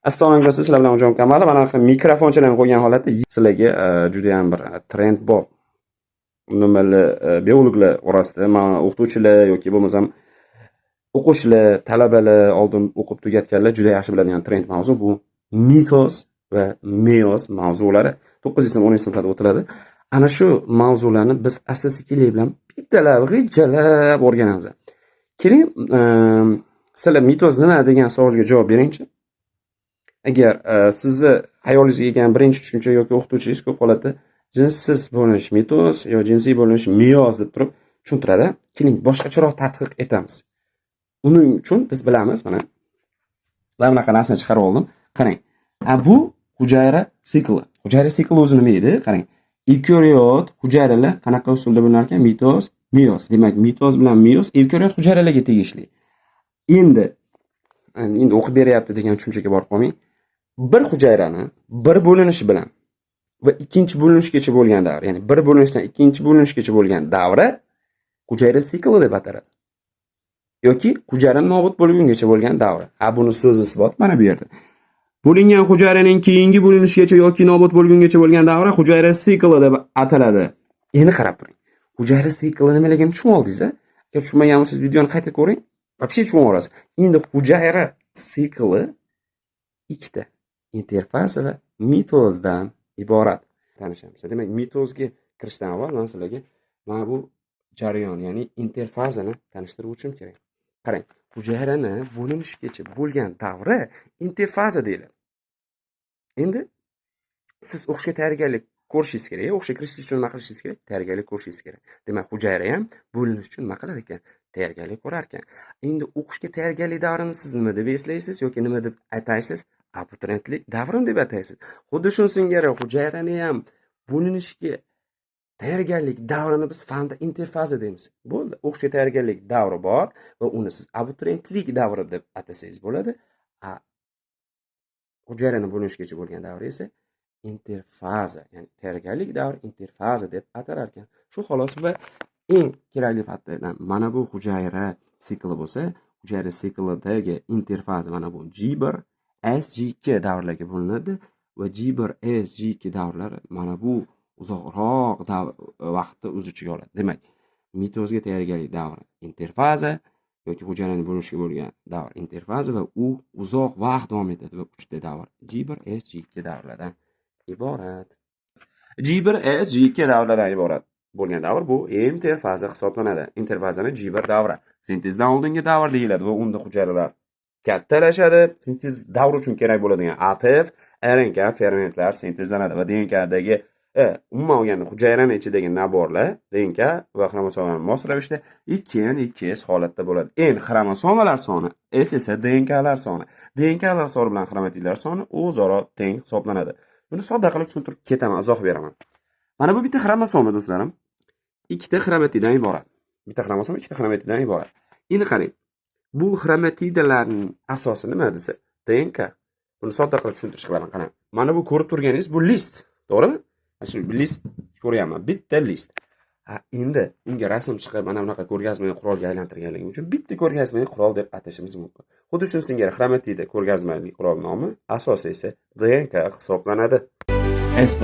Assalomu alaykum, sizlar bilan O'zim Kamalov. Mana bu mikrofonchalarni qo'ygan holatda sizlarga juda ham bir trend bor. Nimali biologlar orasida, men o'qituvchilar yoki bo'lmasam o'quvchilar, talabalar oldin o'qib tugatganlar juda yaxshi biladigan trend mavzu bu mitoz va meyoz mavzulari 9-10 sinflarda o'tiladi. Ana shu mavzularni biz asta-sekinlik bilan bittalab, g'ijjalab o'rganamiz. Keling, sizlar mitoz nima degan savolga javob beringchi. Agar sizni hayolingizga kelgan birinchi tushuncha yoki o'qituvchingiz ko'p holatda jinsiz bo'linish mitoz yo jinsiy bo'linish meyoz deb turib tushuntiradi. Keling, boshqacharoq tadqiq etamiz. Uning uchun biz bilamiz, mana bunaqa narsani chiqarib oldim. Qarang. Bu hujayra sikli. Hujayra sikli o'zi nima edi? Qarang. Evkaryot hujayralar qanaqa usulda bo'linar ekan? Mitoz, meyoz. Demak, mitoz bilan meyoz evkaryot hujayralarga tegishli. Endi o'qib beryapti degan tushunchaga borib qolmang. Bir hujayrani bir bo'linishi bilan va ikkinchi bo'linishgacha bo'lgan davr, ya'ni bir bo'linishdan ikkinchi bo'linishgacha bo'lgan davri hujayra sikli deb ataladi. Yoki hujayra nobud bo'lgungacha bo'lgan davri. Buni so'zi isbot mana bu yerda. Bo'lingan hujayraning keyingi bo'linishgacha yoki nobud bo'lgungacha bo'lgan davri hujayra sikli deb ataladi. Endi qarab turing. Hujayra sikli nimaligini tushunib oldingiz-a? Agar tushunmagan bo'lsangiz videoni qayta ko'ring. Вообще tushunib olasiz. Endi hujayra sikli ikkita interfaz va mitozdan iborat. Tanishamiz. Demak, mitozga kirishdan avval men sizlarga mana bu jarayon, ya'ni interfazani tanishtiruvchim kerak. Qarang, hujayrani bo'linishgacha bo'lgan davri interfaza deyiladi. Endi siz o'qishga tayyorgarlik ko'rishingiz kerak. O'qishga kirish uchun nima qilishingiz kerak? Tayyorgarlik ko'rishingiz kerak. Demak, hujayra ham bo'linish uchun nima qilar ekan? Tayyorgarlik ko'rar ekan. Endi o'qishga tayyorgarlik davrini siz nima deb eslaysiz yoki nima deb aytaysiz? Abituriyentlik davrini deb ataysiz. Xuddi shuni singari hujayrani ham bo'linishga tayyorgarlik davrini biz fanda interfaza deymiz. Bo'ldi. O'qishga tayyorgarlik davri bor va uni siz abituriyentlik davri deb atasangiz bo'ladi. Hujayrani bo'linishgacha bo'lgan davri esa interfaza, ya'ni tayyorgarlik davri interfaza deb atalar ekan. Shu xolos va eng kerakli faktlardan mana bu hujayra sikli bo'lsa, hujayra siklidagi interfaza mana bu G1 SG2 davrlarga bo'linadi va G1 SG2 davrlari mana bu uzoqroq vaqtni o'z ichiga oladi. Demak, mitozga tayyorgarlik davri interfaza yoki hujayraning bo'linishga bo'lgan davr interfaza va u uzoq vaqt davom etadi va uchta davr G1 SG2 davrlardan iborat. G1 SG2 davrlardan iborat bo'lgan davr bu interfaza hisoblanadi. Interfazani G1 davri sintezdan oldingi davr deyiladi va unda hujayralar kattalashadi. Sintez davri uchun kerak bo'ladigan ATF, RNK fermentlar sintezlanadi va DNKdagi umuman olganda hujayraning ichidagi naborlar DNK va xromosomlar mos ravishda 2n2s holatda bo'ladi. N xromosomalar soni, S esa DNKlar soni. DNKlar soni bilan xromatidlar soni o'zaro teng hisoblanadi. Buni sodda qilib tushuntirib ketaman, izoh beraman. Mana bu bitta xromosoma do'stlarim. Ikkita xromatiddan iborat. Bitta xromosoma ikkita xromatiddan iborat. Endi qarang. Bu xromatidalarning asosi nima desa? DNK. Buni sodda qilib tushuntirish qilaman, qarang. Mana bu ko'rib turganingiz bu list, to'g'rimi? Mana shu list ko'ryapman, bitta list. Endi unga rasm chiqib mana bunaqa ko'rgazmali qurolga aylantirganligi uchun bitta ko'rgazmali qurol deb atashimiz mumkin. Xuddi shuni singari xromatida ko'rgazmali qurol nomi, asosi esa DNK hisoblanadi. S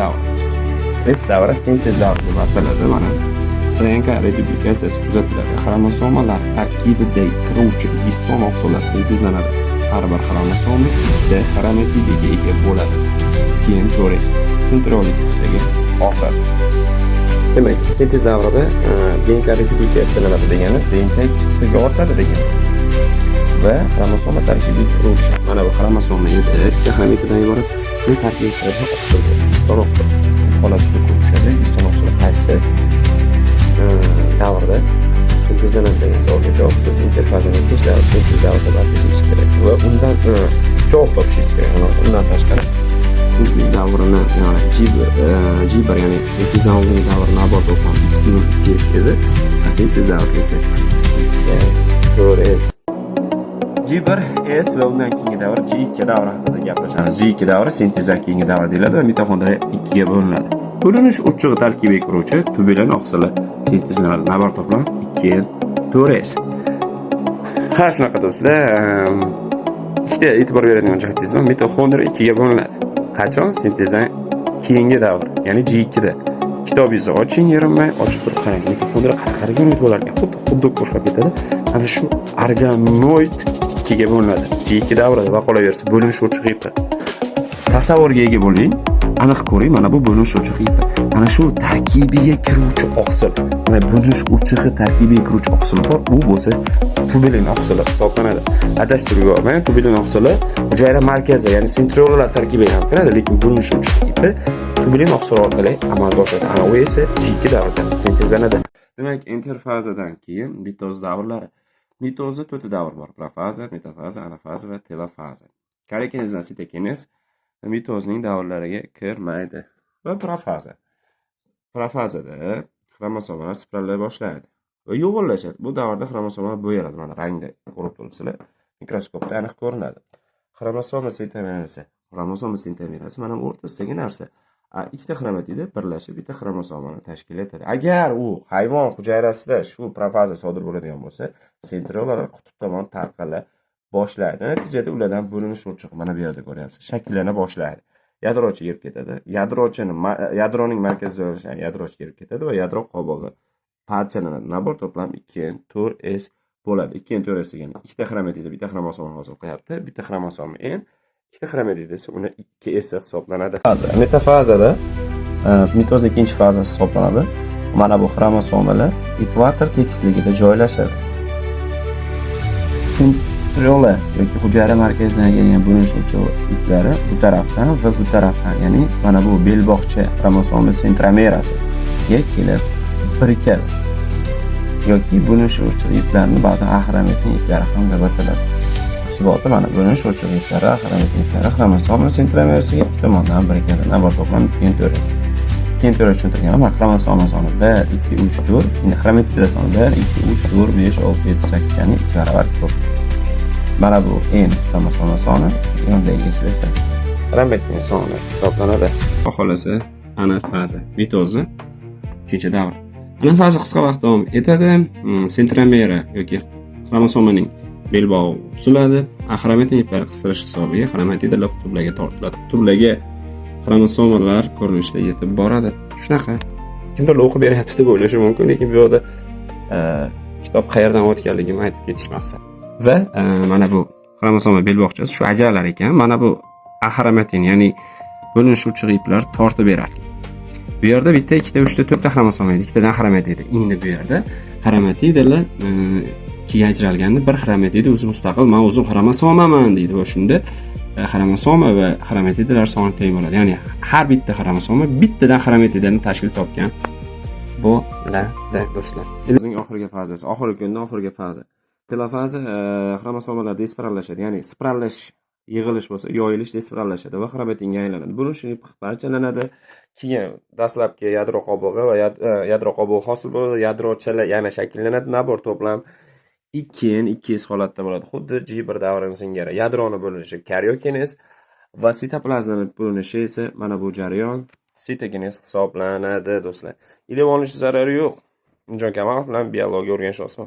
davri sintez davri deb ataladi. Mana DNK replikasiyasi kuzatiladi. Xromosomalar tarkibidagi kiruvchi histon oqsillar sintezlanadi. Har bir xromosoma ikkita xromatidaga ega bo'ladi. Keyin to'res sentriolik qismiga oxir. Demak, sintez davrida DNK replikasiyalanadi degani DNK ikki qismga ortadi degani. Va xromosoma tarkibiga kiruvchi mana bu xromosoma ikkita xromatidadan iborat. Shu tarkibida oqsil, histon oqsil holat juda ko'p tushadi. Histon oqsil qaysi davrda sintezlanadi degan savolga javob siz interfazani ikkinchi davr sintez davrida bajarishingiz kerak va undan javob topishingiz kerak. Undan tashqari sintez davrini, ya'ni G1 ya'ni sintezdan oldingi davr nabor to'plam 2s edi. Sintez davri esa 4s. G1S va undan keyingi davr G2 davri haqida gaplashamiz. G2 davri sintezdan keyingi davr deyiladi va mitoxondriya 2 ga bo'linadi. Bo'linish uchug'i tarkibiga kiruvchi tubular oqsillar sintezlanadi. Nabor to'plam 2n 4s. Shunaqa do'stlar, ikkita e'tibor beradigan jihatingiz bor. Mitoxondriya 2 ga bo'linadi. Qachon? Sintezdan keyingi davr, ya'ni G2 da. Kitobingizni oching, yerinmay ochib turib qarang. Mitoxondriya qanaqa unit bo'lar ekan? Xuddi qo'shqab ketadi. Ana shu organoid 2 ga bo'linadi. G2 davrida va qolaversa bo'linish urchiq ipi. Tasavvurga ega bo'ling. Aniq ko'ring, mana bu bo'linish urchiq ipi. Ana shu tarkibiga kiruvchi oqsil. Mana bo'linish urchig'i tarkibiga kiruvchi oqsil bor. U bo'lsa tubulin oqsili hisoblanadi. Adashtirib yubormang. Tubulin oqsili hujayra markazi, ya'ni sentriolalar tarkibiga ham kiradi, lekin bo'linish urchiq ipi tubulin oqsili orqali amalga oshadi. Ana u esa G2 davrida sintezlanadi. Demak, interfazadan keyin mitoz davrlari. Mitozda 4 davr bor: profaza, metafaza, anafaza va telofaza. Karekinezdan sitokinez mitozning davrlariga kirmaydi. Va profaza. Profazada xromosomalar spirallay boshlaydi va yo'g'onlashadi. Bu davrda xromosomalar bo'yaladi. Mana rangda ko'rib turibsizlar. Mikroskopda aniq ko'rinadi. Xromosoma sentromerasi mana bu o'rtasidagi narsa. Ikkita xromatida birlashib bitta xromosomani tashkil etadi. Agar u hayvon hujayrasida shu profaza sodir bo'ladigan bo'lsa, sentriolalar qutb tomon tarqala boshlaydi. Natijada ulardan bo'linish urchiq mana bu yerda ko'ryapsiz, shakllana boshlaydi. Yadrochi yerib ketadi. Yadroning markazida joylashgan yadrochi yerib ketadi va yadro qobig'i parchalanadi. Nabor to'plam 2N4S bo'ladi. 2N4S degani ikkita xromatida bitta xromosoma hosil qilyapti. Bitta xromosoma N, ikkita xromatida esa uni 2S hisoblanadi. Metafazada mitoz ikkinchi fazasi hisoblanadi. Mana bu xromosomalar ekvator tekisligida joylashadi. Sentriola yoki hujayra markazidan kelgan bo'linish urchiq iplari bu tarafdan va bu tarafdan, ya'ni mana bu belbog'cha xromosoma sentromerasiga kelib birikadi. Yoki bo'linish urchiq iplarini ba'zan axromatning iplari ham deb ataladi. Isboti mana bo'linish urchiq iplari, axromatning iplari xromosoma sentromerasiga ikki tomondan birikadi. Navbat to'plam 2N4S. 2N4S tushuntirgan mana xromosoma soni 1, 2, 3, 4. Endi xromatidlar soni 1, 2, 3, 4, 5, 6, 7, 8, ya'ni 2 barobar ko'p. Mana bu N xromosoma soni, yondagi esa xromatning soni hisoblanadi. Xohlasa anafaza, mitozni ikkinchi davr. Anafaza qisqa vaqt davom etadi. Sentromera yoki xromosomaning belbog'i uziladi. Xromatning iplari qistirish hisobiga xromatidalar qutblarga tortiladi. Qutblarga xromosomalar ko'rinishda yetib boradi. Shunaqa. Kimdir o'qib beryapti deb o'ylashi mumkin, lekin bu yerda kitob qayerdan o'tganligini aytib ketish maqsad. Va mana bu xromosoma belbog'chasi shu ajralar ekan. Mana bu axromatin, ya'ni bo'linish urchiq iplar tortib beradi. Bu yerda bitta, ikkita, uchta, to'rtta xromosoma edi. Ikkitadan xromatida. Endi bu yerda xromatidalar ikkiga ajralganda bir xromatida o'zi mustaqil, men o'zim xromosomaman deydi va shunda xromosoma va xromatidalar soni teng bo'ladi. Ya'ni har bitta xromosoma bittadan xromatidani tashkil topgan bo'ladi, do'stlar. Bizning oxirgi fazasi, oxirgi kunning oxirgi faza. Telofaza xromosomalar despirallashadi, ya'ni spirallash, yig'ilish bo'lsa, yoyilish despirallashadi va xromatinga aylanadi. Bo'linish parchalanadi. Keyin dastlabki yadro qobig'i va yadro qobig'i hosil bo'ladi, yadrochalar yana shakllanadi. Nabor to'plam 2N 2S holatda bo'ladi. Xuddi G1 davrini singari. Yadroni bo'linishi karyokinez va sitoplazmani bo'linishi esa mana bu jarayon sitokinez hisoblanadi, do'stlar. Ilib olish zarari yo'q. Unjon Kamalov bilan biologiya o'rganish oson.